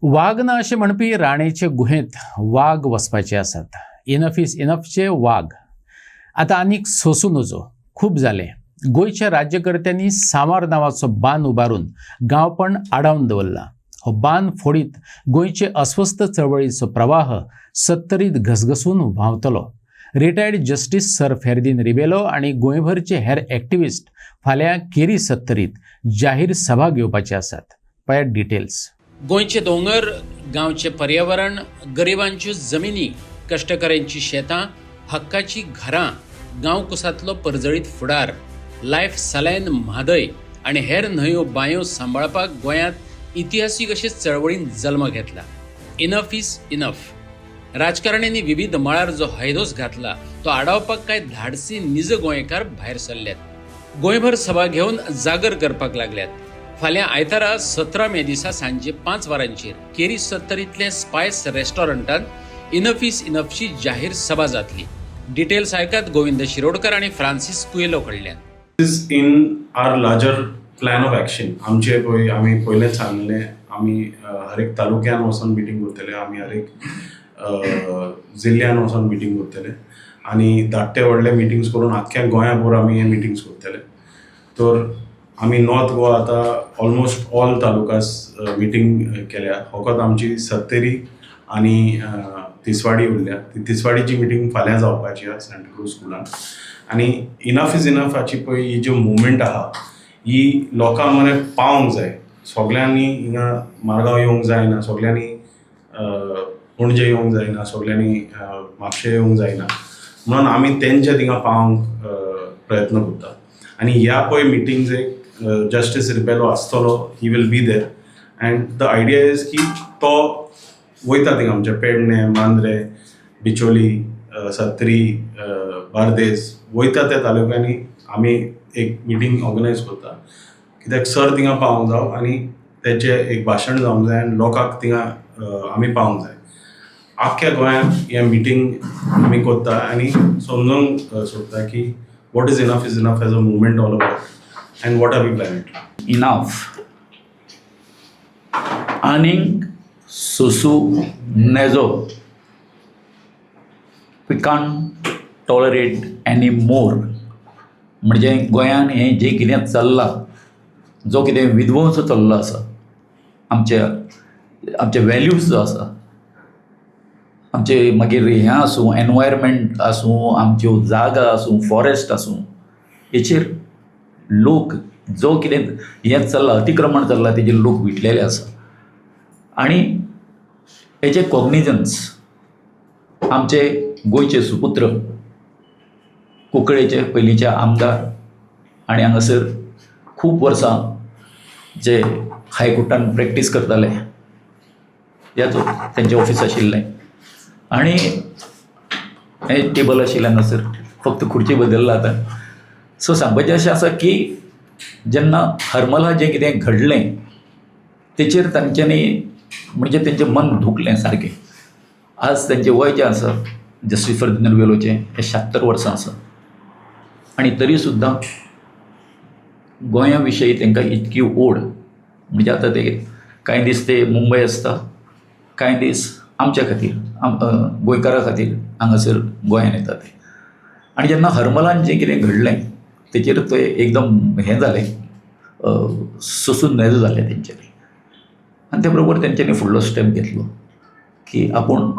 वाघ ना असे म्हणपी राणेचे गुहेत वाघ वसपाचे असतात. इनफ इज इनफचे वाघ आता आनीक सोंसू नजो खूप जाले. गोयच्या राज्यकर्त्यांनी सामार नावाचो बांद उबारून गांवपण आडावन दवरला. हो बांद फोडीत गोयचे अस्वस्थ चळवळीचो प्रवाह सत्तरीत घसघसून व्हांवतलो. Retired justice sir Ferdino Rebello आणि गोंयभरचे हेर एक्टिविस्ट फाल्यां केरी सत्तरीत जाहीर सभा घेवपाचे आसात. पळयात डिटेल्स. गोंयचे दोंगर, गांवचे पर्यावरण, गरिबांच्यो जमिनी, कश्टकऱ्यांची शेतां, हक्काची घरां, गांव कुसातलो परजळीत फुडार, लायफ सलायन म्हादय आनी हेर न्हंयो बांयो सांबाळपाक गोंयांत इतिहासीक अशे चळवळीन जल्म घेतला. Enough is enough. राजकारण्यांनी विविध मळार जो हैदोस घातला तो आडावपाक कांय धाडसी निज गोंयकार भायर सरल्यात. गोंयभर सभा घेवन जागर करपाक लागल्यात. फाल्यां आयतारा 17 मे दिसा सांजे 5 वरांचेर केरी सत्तरीतल्या स्पायस रेस्टॉरंटात इनफ इज इनफची जाहीर सभा जातली. डिटेल्स ऐकात गोविंद शिरोडकर आणि फ्रांसिस कुएलो कडल्यान. Is in our larger plan of action. आमचे पळय आमी पयलेंच सांगलें, आमी हर एक तालुक्यान वचून मिटींग करतले, आमी हर एक जिल्ल्यान वचून मिटींग करतले आनी धाकटे व्हडले मिटिंग्स करून आख्ख्या गोंयाभर आमी हे मिटिंग्स करतले. तर आमी नॉर्थ गोवा आतां ऑलमोस्ट ऑल तालुकास मिटींग केल्या. फकत आमची सत्तेरी आनी तिसवाडी उरल्या. ती तिसवाडीची मिटींग फाल्यां जावपाची आसा सेंट क्रूज स्कुलान. आनी इनफ इज इनफाची पळय ही जी मुवमेंट आहा ही लोकां मरें पावंक जाय. सगल्यांनी हिंगा मारगांव येवंक जायना, सगल्यांनी पणजे येवंक जायना, सगल्यांनी म्हापशें येवंक जायना. म्हणून आमी तेंच्या थिंगा पावंक प्रयत्न करता. आनी ह्या पळय मिटिंगेक जस्टीस रिबेलो आसतलो. He will be there and the idea is की तो वयता थिंगा आमचे पेडणे, मांद्रे, बिचोली, सत्तरी, बार्देस वयता त्या तालुक्यांनी आमी एक मिटींग ऑर्गनायज करता. कित्याक सर थिंगा पावंक जाव आनी तेचें एक भाशण जावंक जाय आनी लोकांक थिंगा आमी पावंक जाय. आख्ख्या गोंयांत हें मिटींग आमी करता आनी समजूंक सोदता की what is enough as a movement all over and what are we planning. Enough आनीक सोंसू नेजो. We can't tolerate any more. म्हणजे गोंयान हें जें कितें चल्लां, जो कितें विध्वंस चल्लो आसा, आमचे वॅल्यूज जो आसा, आमचे मागीर हें आसूं, एनवायरमेंट आसूं, आमच्यो जागा आसूं, फॉरेस्ट आसूं, हेचेर लोक जो कितें हें चल्लां, अतिक्रमण चल्लां, तेजेर लोक विटलेले आसा. आनी हेचे कॉग्निजन्स आमचे गोंयचे सुपुत्र, कुंकळेचे पयलींचे आमदार आनी हांगासर खूब वर्सां जे हायकोर्टान प्रॅक्टीस करताले, ह्याचो तेंचें ऑफीस आशिल्लें. आनी हें टेबल आशिल्लें हांगासर, फक्त खुर्ची बदल्ला आतां. सो सांगपाचें अशें आसा की जेन्ना हरमला जें कितें घडलें तेचेर तांच्यांनी म्हणजे तेंचें मन दुखलें सारकें. आज तेंचें वय जें आसा जस्टीस फेर्दीन रिबेलोचें हें 76 वर्सां आसा. आनी तरी सुद्दां गोंया विशयी तांकां इतकी ओड. म्हणजे आतां ते कांय दीस ते मुंबय आसता, कांय दीस आमच्या खातीर, गोंयकारा खातीर हांगासर गोंयांत येता ते. आनी जेन्ना हरमलान जें कितें घडलें तेचेर ते एकदम हें जालें, सोंसून नेजो जालें तेंच्यांनी. आनी त्या बरोबर तेंच्यांनी फुडलो स्टेप घेतलो की आपूण